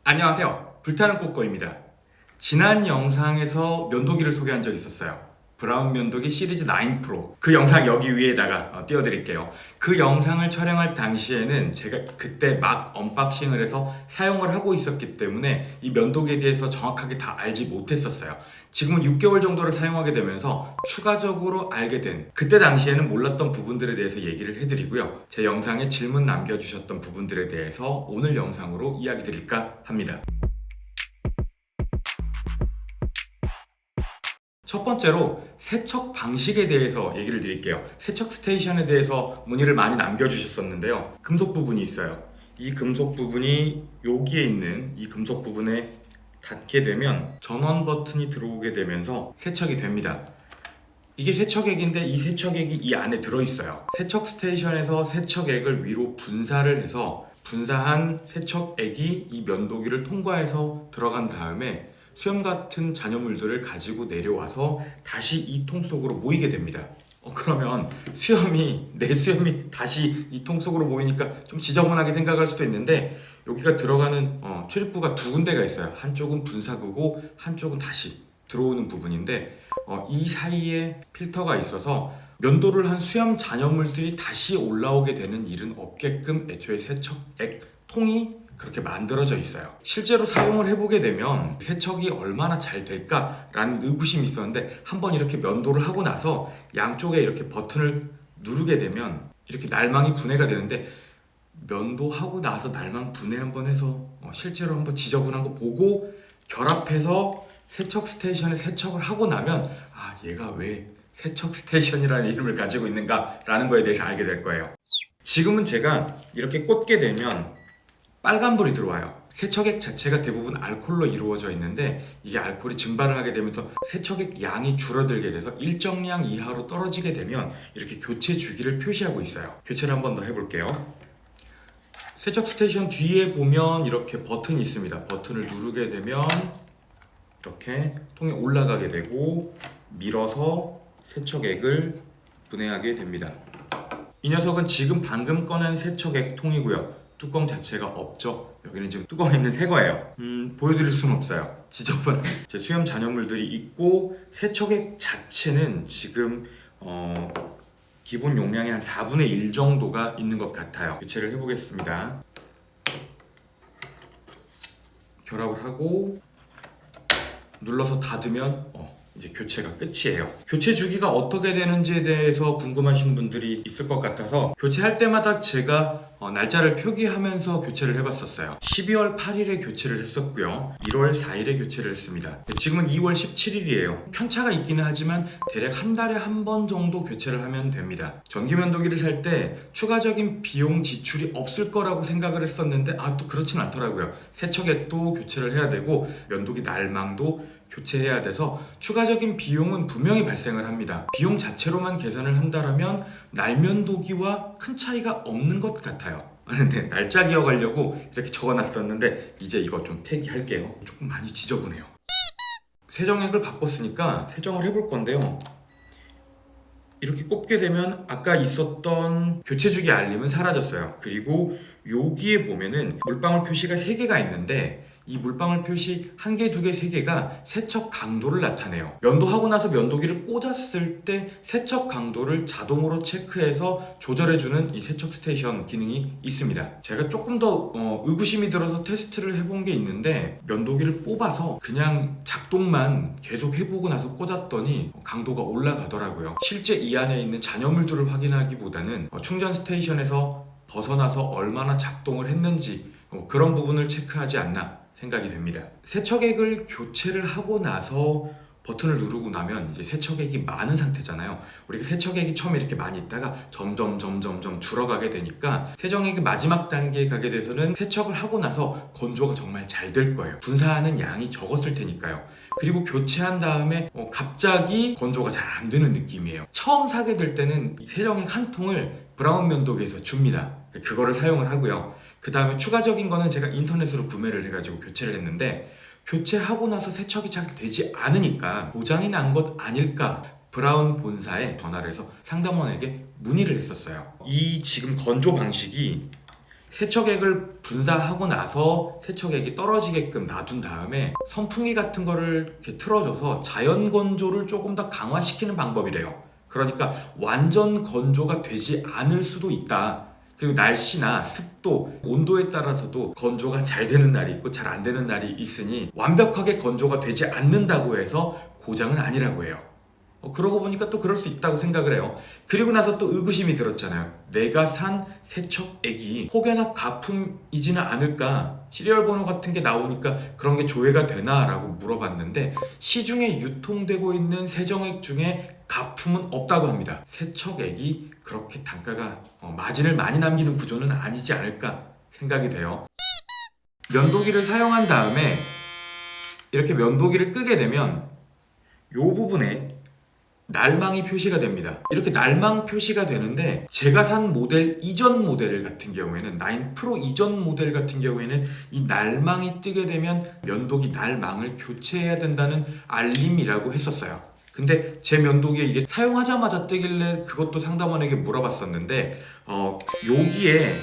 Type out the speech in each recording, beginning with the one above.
안녕하세요. 불타는 꼬꼬입니다. 지난 영상에서 면도기를 소개한 적이 있었어요. 브라운 면도기 시리즈 9 프로. 그 영상 여기 위에다가 띄워드릴게요. 그 영상을 촬영할 당시에는 제가 그때 막 언박싱을 해서 사용을 하고 있었기 때문에 이 면도기에 대해서 정확하게 다 알지 못했었어요. 지금은 6개월 정도를 사용하게 되면서 추가적으로 알게 된, 그때 당시에는 몰랐던 부분들에 대해서 얘기를 해드리고요. 제 영상에 질문 남겨주셨던 부분들에 대해서 오늘 영상으로 이야기 드릴까 합니다. 첫 번째로 세척 방식에 대해서 얘기를 드릴게요. 세척 스테이션에 대해서 문의를 많이 남겨주셨었는데요. 금속 부분이 있어요. 이 금속 부분이 여기에 있는 이 금속 부분에 닿게 되면 전원 버튼이 들어오게 되면서 세척이 됩니다. 이게 세척액인데 이 세척액이 이 안에 들어있어요. 세척 스테이션에서 세척액을 위로 분사를 해서 분사한 세척액이 이 면도기를 통과해서 들어간 다음에 수염 같은 잔여물들을 가지고 내려와서 다시 이 통 속으로 모이게 됩니다. 그러면 내 수염이 다시 이 통 속으로 모이니까 좀 지저분하게 생각할 수도 있는데, 여기가 들어가는 출입구가 두 군데가 있어요. 한쪽은 분사구고 한쪽은 다시 들어오는 부분인데, 이 사이에 필터가 있어서 면도를 한 수염 잔여물들이 다시 올라오게 되는 일은 없게끔 애초에 세척액 통이 그렇게 만들어져 있어요. 실제로 사용을 해보게 되면 세척이 얼마나 잘 될까라는 의구심이 있었는데, 한번 이렇게 면도를 하고 나서 양쪽에 이렇게 버튼을 누르게 되면 이렇게 날망이 분해가 되는데, 면도하고 나서 날망 분해 한번 해서 실제로 한번 지저분한 거 보고 결합해서 세척 스테이션에 세척을 하고 나면 얘가 왜 세척 스테이션이라는 이름을 가지고 있는가 라는 거에 대해서 알게 될 거예요. 지금은 제가 이렇게 꽂게 되면 빨간불이 들어와요. 세척액 자체가 대부분 알코올로 이루어져 있는데, 이게 알코올이 증발을 하게 되면서 세척액 양이 줄어들게 돼서 일정량 이하로 떨어지게 되면 이렇게 교체 주기를 표시하고 있어요. 교체를 한번 더 해볼게요. 세척 스테이션 뒤에 보면 이렇게 버튼이 있습니다. 버튼을 누르게 되면 이렇게 통이 올라가게 되고 밀어서 세척액을 분해하게 됩니다. 이 녀석은 지금 방금 꺼낸 세척액 통이고요. 뚜껑 자체가 없죠. 여기는 지금 뚜껑에 있는 새 거예요. 보여드릴 수는 없어요. 지저분 제 수염 잔여물들이 있고, 세척액 자체는 지금 기본 용량의 한 4분의 1 정도가 있는 것 같아요. 교체를 해보겠습니다. 결합을 하고 눌러서 닫으면 이제 교체가 끝이에요. 교체 주기가 어떻게 되는지에 대해서 궁금하신 분들이 있을 것 같아서 교체할 때마다 제가 날짜를 표기하면서 교체를 해봤었어요. 12월 8일에 교체를 했었고요. 1월 4일에 교체를 했습니다. 지금은 2월 17일이에요. 편차가 있기는 하지만 대략 한 달에 한 번 정도 교체를 하면 됩니다. 전기 면도기를 살 때 추가적인 비용 지출이 없을 거라고 생각을 했었는데 또 그렇진 않더라고요. 세척액도 교체를 해야 되고 면도기 날망도 교체해야 돼서 추가적인 비용은 분명히 발생을 합니다. 비용 자체로만 계산을 한다면 날면도기와 큰 차이가 없는 것 같아요. 근데 날짜 기억하려고 이렇게 적어놨었는데 이제 이거 좀 폐기할게요. 조금 많이 지저분해요. 세정액을 바꿨으니까 세정을 해볼 건데요. 이렇게 꼽게 되면 아까 있었던 교체주기 알림은 사라졌어요. 그리고 여기에 보면은 물방울 표시가 3개가 있는데, 이 물방울 표시 1개, 2개, 3개가 세척 강도를 나타내요. 면도하고 나서 면도기를 꽂았을 때 세척 강도를 자동으로 체크해서 조절해주는 이 세척 스테이션 기능이 있습니다. 제가 조금 더 의구심이 들어서 테스트를 해본 게 있는데, 면도기를 뽑아서 그냥 작동만 계속 해보고 나서 꽂았더니 강도가 올라가더라고요. 실제 이 안에 있는 잔여물들을 확인하기보다는 충전 스테이션에서 벗어나서 얼마나 작동을 했는지 그런 부분을 체크하지 않나 생각이 됩니다. 세척액을 교체를 하고 나서 버튼을 누르고 나면 이제 세척액이 많은 상태잖아요. 우리가 세척액이 처음에 이렇게 많이 있다가 점점 줄어가게 되니까 세정액의 마지막 단계에 가게 돼서는 세척을 하고 나서 건조가 정말 잘 될 거예요. 분사하는 양이 적었을 테니까요. 그리고 교체한 다음에 갑자기 건조가 잘 안 되는 느낌이에요. 처음 사게 될 때는 세정액 한 통을 브라운 면도기에서 줍니다. 그거를 사용을 하고요. 그 다음에 추가적인 거는 제가 인터넷으로 구매를 해가지고 교체를 했는데, 교체하고 나서 세척이 잘 되지 않으니까 고장이 난 것 아닐까 브라운 본사에 전화를 해서 상담원에게 문의를 했었어요. 이 지금 건조 방식이 세척액을 분사하고 나서 세척액이 떨어지게끔 놔둔 다음에 선풍기 같은 거를 이렇게 틀어줘서 자연 건조를 조금 더 강화시키는 방법이래요. 그러니까 완전 건조가 되지 않을 수도 있다. 그리고 날씨나 습도, 온도에 따라서도 건조가 잘 되는 날이 있고 잘 안 되는 날이 있으니 완벽하게 건조가 되지 않는다고 해서 고장은 아니라고 해요. 그러고 보니까 또 그럴 수 있다고 생각을 해요. 그리고 나서 또 의구심이 들었잖아요. 내가 산 세척액이 혹여나 가품이지는 않을까? 시리얼 번호 같은 게 나오니까 그런 게 조회가 되나? 라고 물어봤는데 시중에 유통되고 있는 세정액 중에 가품은 없다고 합니다. 세척액이 그렇게 단가가 마진을 많이 남기는 구조는 아니지 않을까 생각이 돼요. 면도기를 사용한 다음에 이렇게 면도기를 끄게 되면 이 부분에 날망이 표시가 됩니다. 이렇게 날망 표시가 되는데 제가 산 모델 이전 모델 같은 경우에는 9 프로 이전 모델 같은 경우에는 이 날망이 뜨게 되면 면도기 날망을 교체해야 된다는 알림이라고 했었어요. 근데 제 면도기에 이게 사용하자마자 뜨길래 그것도 상담원에게 물어봤었는데 여기에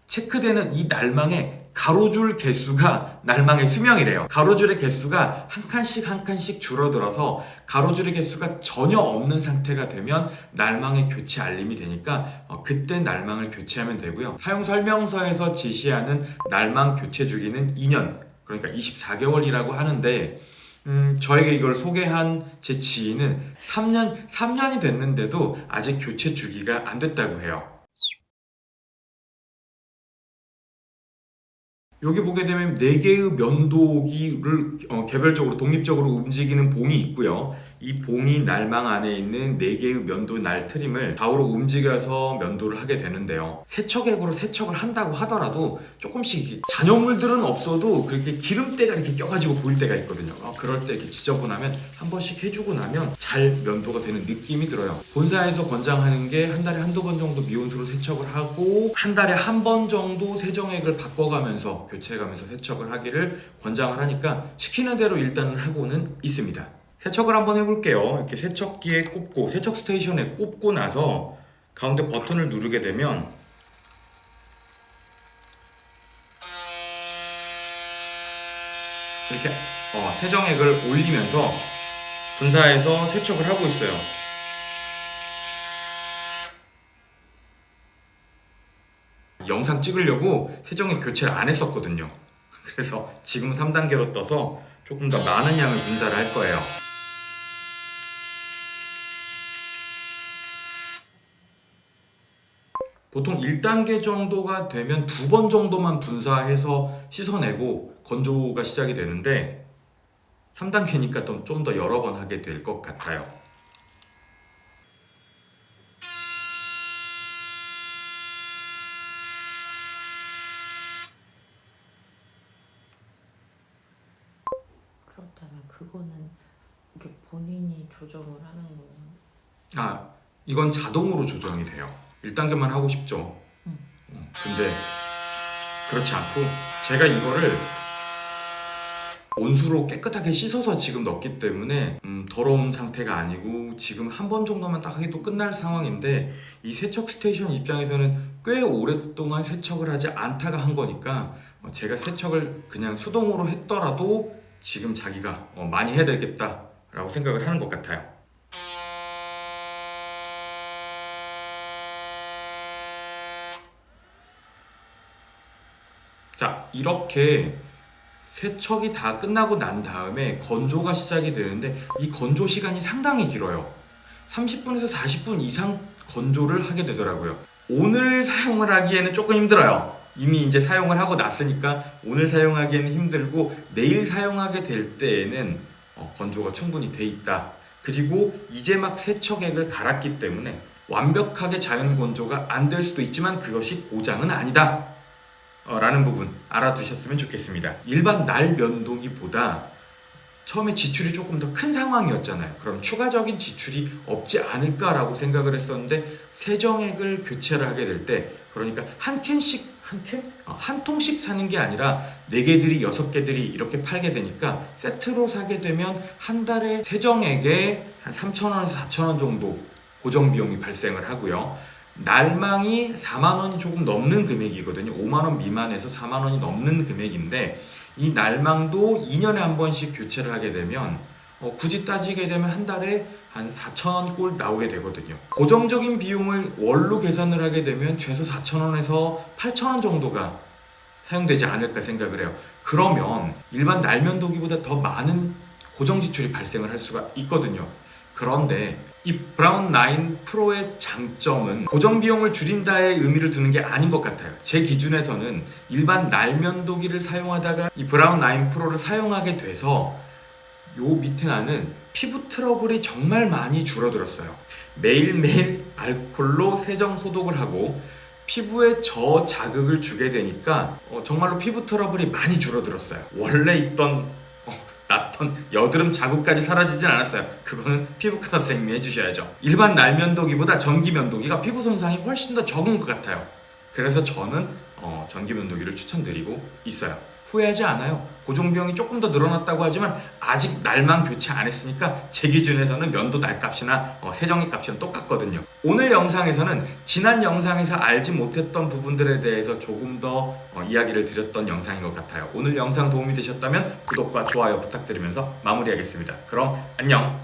체크되는 이 날망에 가로줄 개수가 날망의 수명이래요. 가로줄의 개수가 한 칸씩 한 칸씩 줄어들어서 가로줄의 개수가 전혀 없는 상태가 되면 날망의 교체 알림이 되니까 그때 날망을 교체하면 되고요. 사용 설명서에서 지시하는 날망 교체 주기는 2년, 그러니까 24개월이라고 하는데 저에게 이걸 소개한 제 지인은 3년이 됐는데도 아직 교체 주기가 안 됐다고 해요. 여기 보게 되면 4개의 면도기를 개별적으로 독립적으로 움직이는 봉이 있고요. 이 봉이 날망 안에 있는 4개의 면도 날 트림을 좌우로 움직여서 면도를 하게 되는데요. 세척액으로 세척을 한다고 하더라도 조금씩 잔여물들은 없어도 그렇게 기름때가 이렇게 껴가지고 보일 때가 있거든요. 그럴 때 이렇게 지저분하면 한 번씩 해주고 나면 잘 면도가 되는 느낌이 들어요. 본사에서 권장하는 게 한 달에 한두 번 정도 미온수로 세척을 하고 한 달에 한 번 정도 세정액을 바꿔가면서 교체해가면서 세척을 하기를 권장을 하니까 시키는 대로 일단은 하고는 있습니다. 세척을 한번 해볼게요. 이렇게 세척기에 꼽고 세척 스테이션에 꼽고 나서 가운데 버튼을 누르게 되면 이렇게 세정액을 올리면서 분사해서 세척을 하고 있어요. 영상 찍으려고 세정액 교체를 안 했었거든요. 그래서 지금 3단계로 떠서 조금 더 많은 양을 분사를 할 거예요. 보통 1단계 정도가 되면 2번 정도만 분사해서 씻어내고 건조가 시작이 되는데 3단계니까 좀 더 여러 번 하게 될 것 같아요. 그렇다면 그거는 이렇게 본인이 조정을 하는 거는? 이건 자동으로 조정이 돼요. 1단계만 하고 싶죠. 근데 그렇지 않고 제가 이거를 온수로 깨끗하게 씻어서 지금 넣기 때문에 더러운 상태가 아니고 지금 한 번 정도만 딱 해도 끝날 상황인데 이 세척 스테이션 입장에서는 꽤 오랫동안 세척을 하지 않다가 한 거니까 제가 세척을 그냥 수동으로 했더라도 지금 자기가 많이 해야 되겠다 라고 생각을 하는 것 같아요. 자, 이렇게 세척이 다 끝나고 난 다음에 건조가 시작이 되는데 이 건조 시간이 상당히 길어요. 30분에서 40분 이상 건조를 하게 되더라고요. 오늘 사용을 하기에는 조금 힘들어요. 이미 이제 사용을 하고 났으니까 오늘 사용하기에는 힘들고 내일 사용하게 될 때에는 건조가 충분히 돼 있다. 그리고 이제 막 세척액을 갈았기 때문에 완벽하게 자연 건조가 안 될 수도 있지만 그것이 고장은 아니다. 라는 부분 알아두셨으면 좋겠습니다. 일반 날 면도기보다 처음에 지출이 조금 더 큰 상황이었잖아요. 그럼 추가적인 지출이 없지 않을까라고 생각을 했었는데 세정액을 교체를 하게 될 때 그러니까 한 통씩 사는 게 아니라 4개들이 6개들이 이렇게 팔게 되니까 세트로 사게 되면 한 달에 세정액에 한 3,000원에서 4,000원 정도 고정 비용이 발생을 하고요. 날망이 4만 원이 조금 넘는 금액이거든요. 5만 원 미만에서 4만 원이 넘는 금액인데 이 날망도 2년에 한 번씩 교체를 하게 되면 굳이 따지게 되면 한 달에 한 4,000원 꼴 나오게 되거든요. 고정적인 비용을 월로 계산을 하게 되면 최소 4,000원에서 8,000원 정도가 사용되지 않을까 생각을 해요. 그러면 일반 날면도기보다 더 많은 고정 지출이 발생을 할 수가 있거든요. 그런데 이 브라운 9 프로의 장점은 고정 비용을 줄인다의 의미를 두는 게 아닌 것 같아요. 제 기준에서는 일반 날면도기를 사용하다가 이 브라운 9 프로를 사용하게 돼서 요 밑에 나는 피부 트러블이 정말 많이 줄어들었어요. 매일매일 알콜로 세정 소독을 하고 피부에 저자극을 주게 되니까 정말로 피부 트러블이 많이 줄어들었어요. 원래 있던 났던 여드름 자국까지 사라지진 않았어요. 그거는 피부과 선생님이 해주셔야죠. 일반 날면도기보다 전기면도기가 피부 손상이 훨씬 더 적은 것 같아요. 그래서 저는 전기면도기를 추천드리고 있어요. 후회하지 않아요. 고정비용이 조금 더 늘어났다고 하지만 아직 날만 교체 안 했으니까 제 기준에서는 면도 날값이나 세정기 값이랑 똑같거든요. 오늘 영상에서는 지난 영상에서 알지 못했던 부분들에 대해서 조금 더 이야기를 드렸던 영상인 것 같아요. 오늘 영상 도움이 되셨다면 구독과 좋아요 부탁드리면서 마무리하겠습니다. 그럼 안녕!